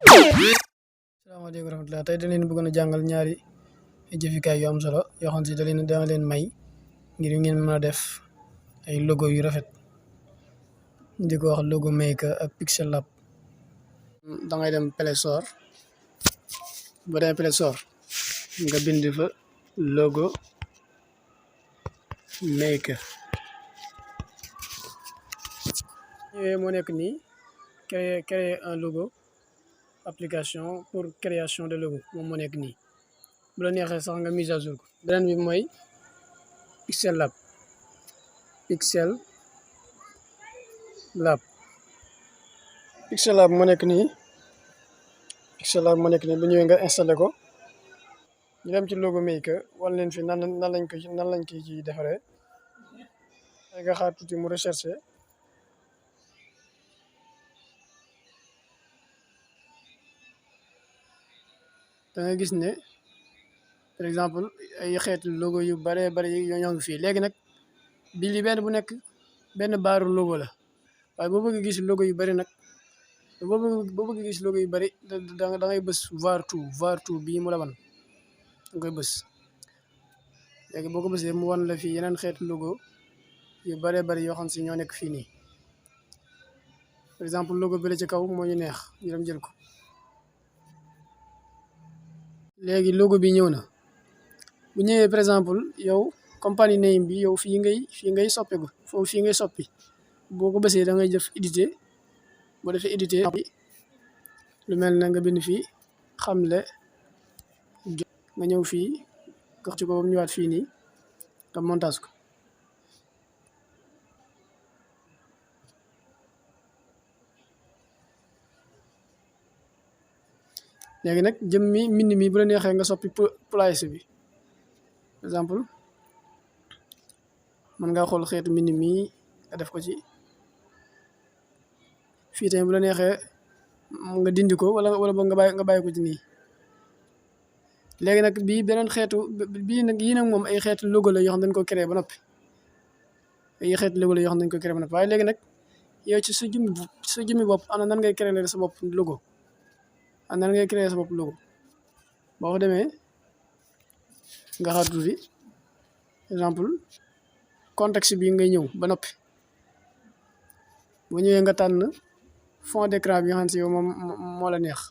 salaamaaleykum wa rahmatulah tey da leen bëggoon a jàngal ñaari jëfikaay yu am solo yoo xam si dana leen may ngir ngeen mën a def ay logo yu rafet di ko wax logo maker ak Pixel Lab. da ngay dem Play Store boo demee Play Store nga bind fa logo maker ñëwee moo nekk nii créer un logo. Application pour création de logo moom moo nekk nii bu la neexee sax nga mise à jour ko beneen bi mooy Pixel Lab Pixel Lab moo nekk nii bu ñëwee nga installé ko ñu dem ci logo maker wala leen fi nan lañ ko ci defaree nga xaar tuuti mu recherché. da nga gis ne par exemple ay xeetu logo yu baree bari yoo ñoo ngi fii léegi nag bi li benn bu nekk benn baaru logo la waaye boo bëgg gis logo yu bari nag boo bëgg gis logo yu bari da ngay bës var tout bii mu la wan da koy bës léegi boo ko bësee mu wan la fii yeneen xeetu logo yu baree bari yoo xam si ñoo nekk fii nii par exemple logo bi la ci kaw moo ñu neex ñu dem jël ko. léegi logo bi ñëw na bu ñëwee par exemple yow compagnie name bi yow fii ngay soppeeku foofu fii ngay soppi boo ko bësee da ngay def édité boo defee édité lu mel na nga bind fii xamle nga ñëw fii gox ci ko ba mu ñëwaat fii nii nga montage ko. léegi nag jëmmi mbind mi bu la neexee nga soppi place bi par exemple mën ngaa xool xeetu mbind mi nga def ko ci fii tamit bu la neexee nga dindi ko wala boog nga bàyyi ko ci nii. léegi nag bii beneen xeetu bii nag yii nag moom ay xeetu logo la yoo xam dañ ko créé ba noppi waaye léegi nag yow ci sa jëmmi bopp ana nan ngay créé sa bopp logo. nan ngay créer sa bopp logo boo ko demee nga xaar tuuti exemple contexte bi ngay ñëw ba noppi bu ñëwee nga tànn fond d'écran bi nga xam si yow moom moo la neex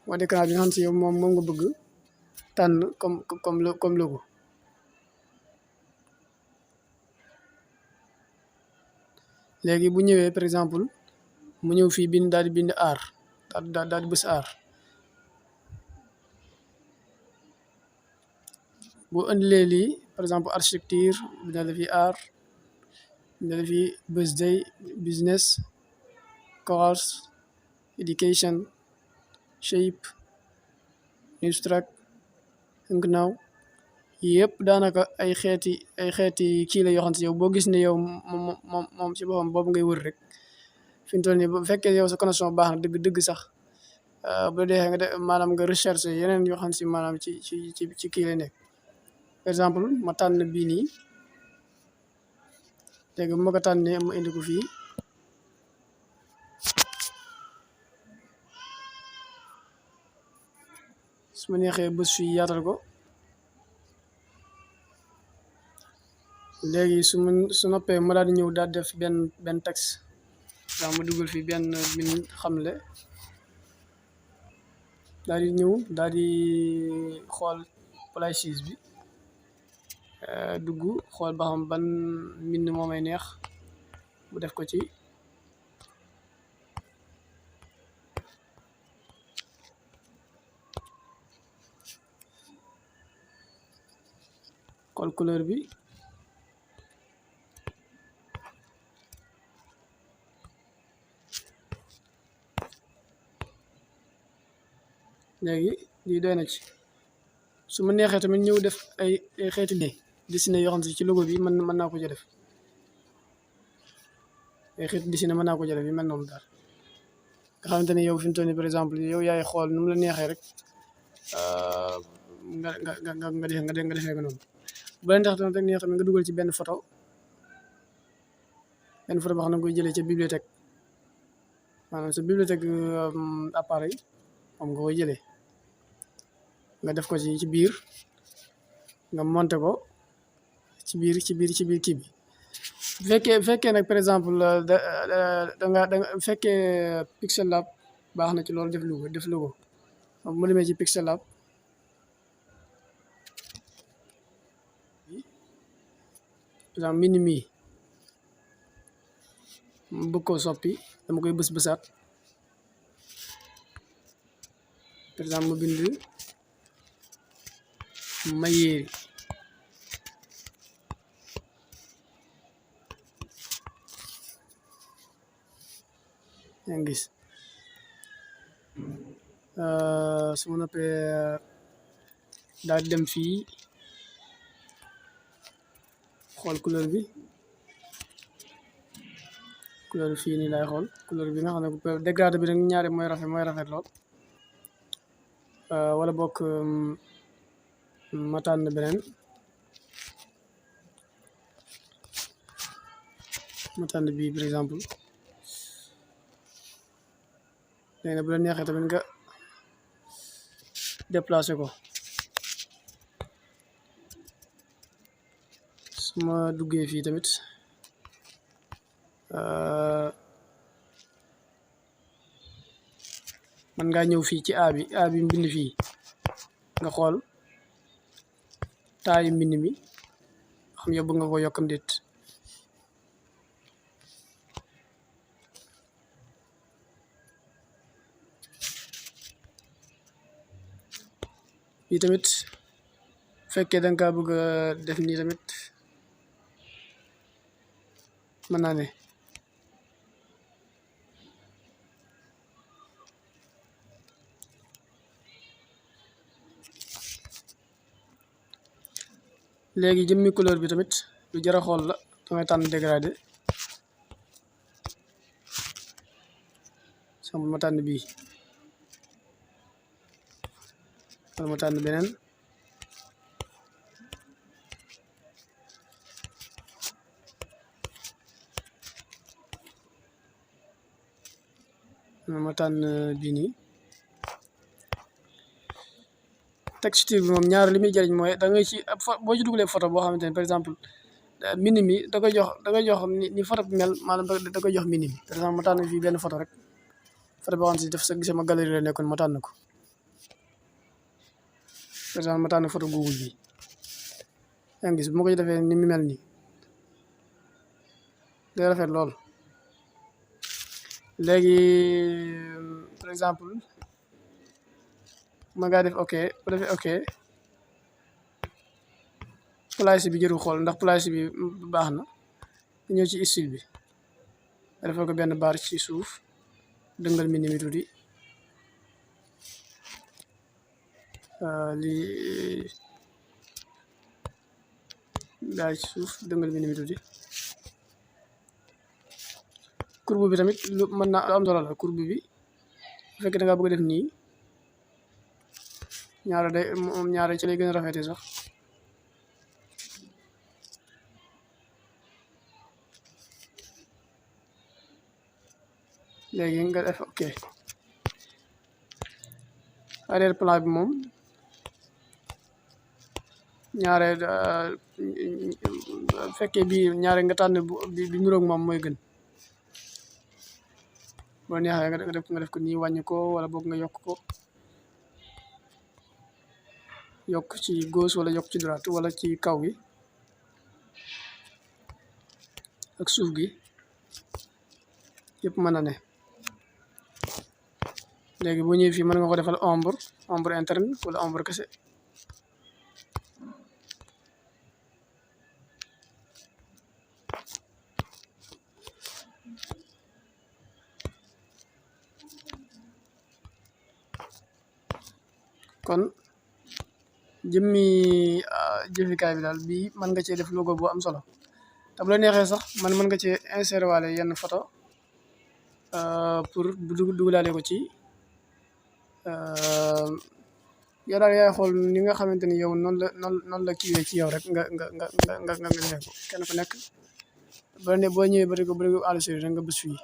fond d'écran bi nga xam si yow moom nga bëgg tànn comme logo. léegi bu ñëwee par exemple mu ñëw fii daal di bind aar daal di bës aar boo indilee lii par exemple architecture dina la fi aar dina la fi birthday business course education shape newstrack now yëpp daanaka ay xeeti kii la yoo xam si yow boo gis ne yow moom ci boppam boobu ngay wër rek fi mu toll nii bu fekkee yow sa connexion baax na dëgg sax bu la deexee nga def maanaam nga recherche yeneen yoo xam si maanaam ci kii lay nekk par exemple ma tànn bii nii léegi bu ma ko tànnee ma indi ko fii su ma neexee bés fii yaatal ko léegi su noppee ma daal di ñëw daal def benn texte ndax ma dugal fii benn bind xamle daal di ñëw daal di xool places bi dugg xool ba xam ban mbind moo may neex bu def ko ci xool couleur bi léegi lii doy na ci su ma neexee tamit ñëw def ay xeeti dessiné yoo xam si ci logo bi mën naa ko ci def ay xeeti dessiné mën naa ko ci def yi mel noonu daal nga xamante ne yow fi mu toll nii par exemple yow yaay xool nu mu la neexee rek nga defee ko noonu bu leen tax tamit rek neex nga dugal ci benn photo boo xam ne nga koy jëlee ca bibliothèque maanaam sa bibliothèque appareil moom nga koy jëlee nga def ko ci biir nga monté ko ci biir kii bi bu fekkee nag par exemple da nga bu fekkee Pixel Lab baax na ci loolu def lu ko mu demee ci Pixel Lab par exemple mbind mi mu bëgg koo soppi dama koy bësaat par exemple mu bind Mayeri yaa ngi gis su ma noppee daal di dem fii xool couleur bi fii nii laay xool couleur bi nga xam ne dégradé bi nag ñaari mooy rafet lool wala bokk ma tànn beneen ma tànn bii par exemple léegi nag bu la neexee tamit nga déplacé ko su ma duggee fii tamit man ngaa ñëw fii ci a bi mbind fii nga xool taayu mbind mi xam yow bëgg nga ko yokkam déet fii tamit fekkee da nga kaa bëgg a def nii tamit mën naa ne léegi jëmmi couleur bi tamit lu jar a xool la damay tànn dégradé sama ma tànn bii wala ma tànn beneen ma tànn bii nii texture bi moom ñaar li muy jëriñ mooy da ngay ci boo ci dugalee photo boo xamante ne par exemple mbind mi da koy jox ni photo bi mel maanaam da koy jox mbind mi par exemple ma tànn fii benn photo rek photo boo xam ne si def sama galerie la nekkoon ma tànn ko par exemple ma tànn photo Google bi yaa ngi gis bu ma ko ci defee ni mu mel nii day rafet lool léegi par exemple ma ngaa def ok bu defee ok place bi jëru xool ndax place bi baax na ñëw ci style bi nga defal ko benn barre ci suuf dëngal mbind mi tuuti lii daal ci suuf dëngal mbind mi tuuti courbe bi tamit lu mën naa am solo la courbe bi bu fekkee da ngaa bëgg a def nii ñaare ci lay gën a rafetee sax léegi nga def ok arrière plan bi moom ñaare fekkee bii ñaare nga tànn bi niroog moom mooy gën boo neexee nga def ko nii wàññi ko wala boog nga yokk ko yokk ci gauche wala yokk ci droite wala ci kaw gi ak suuf gi yëpp mën na ne léegi boo ñëwee fii mën nga ko defal ombre interne wala ombre kese kon jëmmi jëfikaay bi daal bii mën nga cee def logo bu am solo te bu la neexee sax mën nga cee insérer waale yenn photo pour dugalaale ko ci yow daal yaay xool ni nga xamante ni yow noonu la kiiwee ci yow rek nga defee ko kenn ku nekk boo ñëwee ba di ko enregistré rek nga bës fii